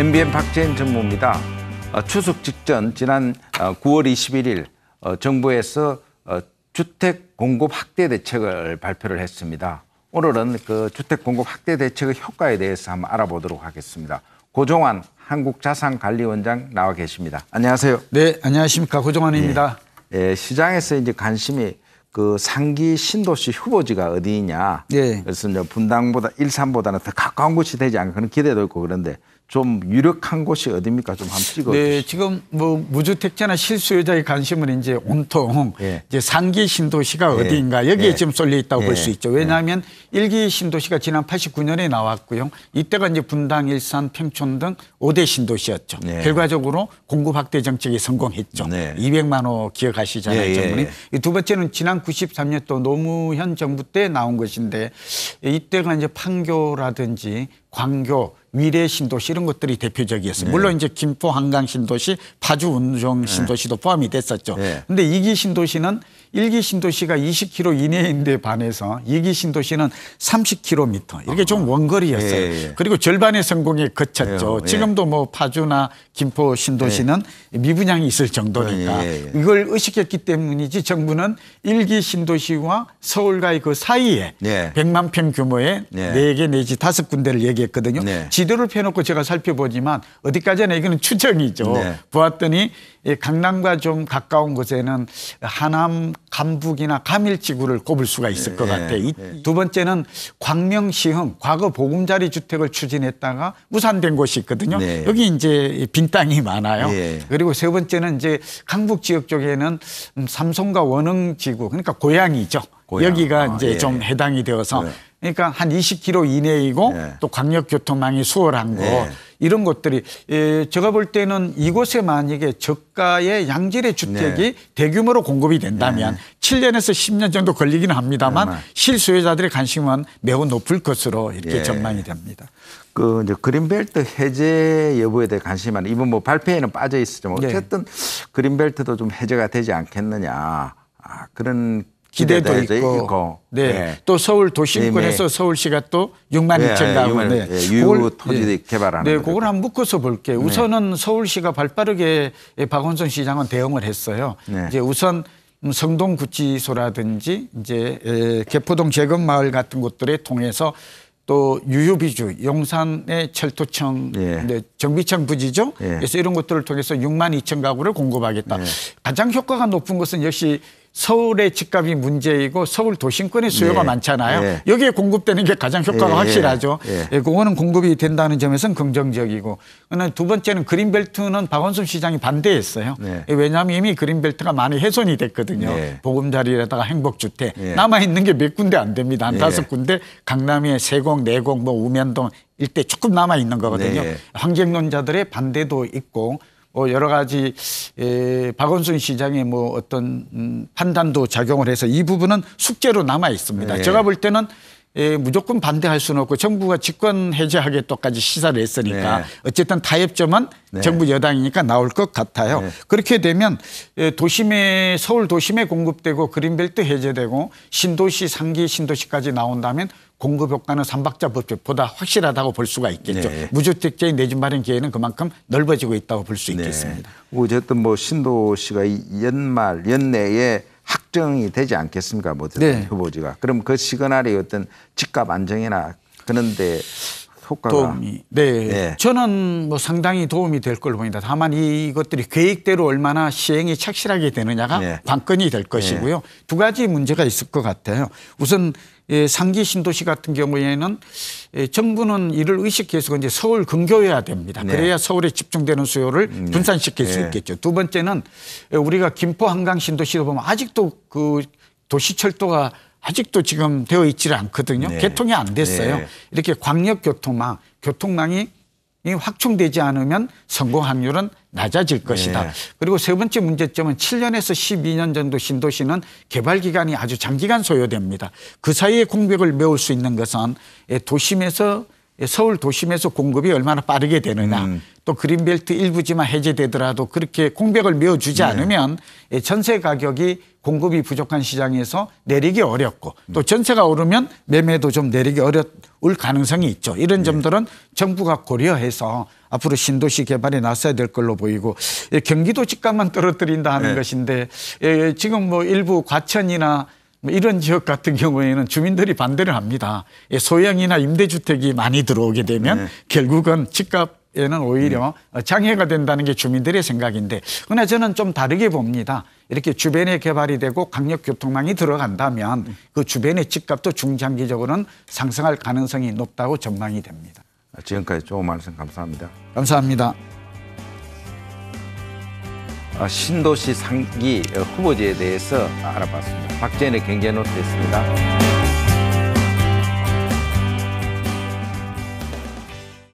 MBN 박재인 전무입니다. 추석 직전 지난 9월 21일 정부에서 주택 공급 확대 대책을 발표를 했습니다. 오늘은 그 주택 공급 확대 대책의 효과에 대해서 한번 알아보도록 하겠습니다. 고종환 한국자산관리원장 나와 계십니다. 안녕하세요. 네, 안녕하십니까. 고종환입니다. 예, 시장에서 이제 관심이 그 상기 신도시 후보지가 어디냐. 네. 그래서 이제 분당보다 일산보다는 더 가까운 곳이 되지 않을까 그런 기대도 있고 그런데 좀 유력한 곳이 어디입니까? 좀 한번 찍어. 네, 지금 뭐 무주택자나 실수요자의 관심은 이제 온통 이제 상기 신도시가 어디인가 여기에 지금 쏠려 있다고 볼 수 있죠. 왜냐하면 일기 신도시가 지난 89년에 나왔고요. 이때가 이제 분당, 일산, 평촌 등 5대 신도시였죠. 결과적으로 공급 확대 정책이 성공했죠. 200만 호 기억하시잖아요, 전문이. 두 번째는 지난 93년 또 노무현 정부 때 나온 것인데 이때가 이제 판교라든지 광교, 위례 신도시 이런 것들이 대표적이었어요. 물론 이제 김포 한강 신도시, 파주 운정 신도시도 포함이 됐었죠. 그런데 2기 신도시는 1기 신도시가 20km 이내인데 반해서 2기 신도시는 30km 이렇게 좀 원거리였어요. 그리고 절반의 성공에 그쳤죠. 지금도 뭐 파주나 김포 신도시는 미분양이 있을 정도니까 이걸 의식했기 때문이지 정부는 1기 신도시와 서울과의 그 사이에 100만 평 규모의 4개 내지 5군데를 얘기했거든요. 지도를 펴놓고 제가 살펴보지만 어디까지나 이거는 추정이죠. 보았더니 강남과 좀 가까운 곳에는 하남, 감북이나 감일지구를 꼽을 수가 있을 것 같아요. 두 번째는 광명시흥, 과거 보금자리 주택을 추진했다가 무산된 곳이 있거든요. 여기 이제 빈 땅이 많아요. 그리고 세 번째는 이제 강북 지역 쪽에는 삼성과 원흥지구, 그러니까 고양이죠. 여기가 이제 좀 해당이 되어서 그러니까 한 20km 이내이고 또 광역교통망이 수월한 곳 이런 것들이 제가 볼 때는 이곳에 만약에 저가의 양질의 주택이 대규모로 공급이 된다면 7년에서 10년 정도 걸리기는 합니다만 실수요자들의 관심은 매우 높을 것으로 이렇게 전망이 됩니다. 그 이제 그린벨트 해제 여부에 대해 관심이 많아요. 이번 뭐 발표에는 빠져 있었지만 어쨌든 그린벨트도 좀 해제가 되지 않겠느냐 그런 기대도 있고. 또 서울 도심권에서 서울시가 또 6만 2천 가구. 유휴 토지 개발하는. 그걸 한번 묶어서 볼게요. 우선은 서울시가 발빠르게 박원순 시장은 대응을 했어요. 이제 우선 성동구치소라든지 이제 개포동 재건마을 같은 곳들에 통해서 또 유휴비주, 용산의 철도청, 정비청 부지죠. 그래서 이런 것들을 통해서 6만 2천 가구를 공급하겠다. 가장 효과가 높은 것은 역시 서울의 집값이 문제이고 서울 도심권의 수요가 많잖아요. 여기에 공급되는 게 가장 효과가 확실하죠. 그거는 공급이 된다는 점에서는 긍정적이고. 그러나 두 번째는 그린벨트는 박원순 시장이 반대했어요. 왜냐하면 이미 그린벨트가 많이 훼손이 됐거든요. 보금자리에다가 행복주택. 남아있는 게 몇 군데 안 됩니다. 한 5군데 강남에 세공, 내공, 뭐 우면동 일대 조금 남아있는 거거든요. 환경론자들의 반대도 있고 여러 가지 박원순 시장의 뭐 어떤 판단도 작용을 해서 이 부분은 숙제로 남아 있습니다. 제가 볼 때는 무조건 반대할 수는 없고 정부가 집권 해제하겠다까지 시사를 했으니까 어쨌든 타협점은 정부 여당이니까 나올 것 같아요. 그렇게 되면 도심에 서울 도심에 공급되고 그린벨트 해제되고 신도시 상기 신도시까지 나온다면 공급 효과는 삼박자법보다 확실하다고 볼 수가 있겠죠. 무주택자의 내 집 마련 기회는 그만큼 넓어지고 있다고 볼 수 있겠습니다. 어쨌든 뭐 신도시가 연내에 확정이 되지 않겠습니까? 뭐 후보지가. 그럼 그 시그널이 어떤 집값 안정이나 그런데 효과가 도움이. 저는 뭐 상당히 도움이 될 걸로 보입니다. 다만 이것들이 계획대로 얼마나 시행이 착실하게 되느냐가 관건이 될 것이고요. 두 가지 문제가 있을 것 같아요. 우선 상기 신도시 같은 경우에는 정부는 이를 의식해서 이제 서울 근교해야 됩니다. 그래야 서울에 집중되는 수요를 분산시킬 수 있겠죠. 두 번째는 우리가 김포 한강 신도시로 보면 아직도 그 도시철도가 아직도 지금 되어 있지를 않거든요. 개통이 안 됐어요. 이렇게 광역교통망, 교통망이 확충되지 않으면 성공 확률은 낮아질 것이다. 그리고 세 번째 문제점은 7년에서 12년 정도 신도시는 개발 기간이 아주 장기간 소요됩니다. 그 사이에 공백을 메울 수 있는 것은 도심에서 서울 도심에서 공급이 얼마나 빠르게 되느냐. 또 그린벨트 일부지만 해제되더라도 그렇게 공백을 메워주지 않으면 전세 가격이 공급이 부족한 시장에서 내리기 어렵고 또 전세가 오르면 매매도 좀 내리기 어려울 가능성이 있죠. 이런 점들은 정부가 고려해서 앞으로 신도시 개발에 나서야 될 걸로 보이고 경기도 집값만 떨어뜨린다 하는 네. 것인데 지금 뭐 일부 과천이나 뭐 이런 지역 같은 경우에는 주민들이 반대를 합니다. 소형이나 임대주택이 많이 들어오게 되면 결국은 집값에는 오히려 장애가 된다는 게 주민들의 생각인데 그러나 저는 좀 다르게 봅니다. 이렇게 주변에 개발이 되고 강력교통망이 들어간다면 그 주변의 집값도 중장기적으로는 상승할 가능성이 높다고 전망이 됩니다. 지금까지 좋은 말씀 감사합니다. 감사합니다. 신도시 상기 후보지에 대해서 알아봤습니다. 박재현의 경제노트였습니다.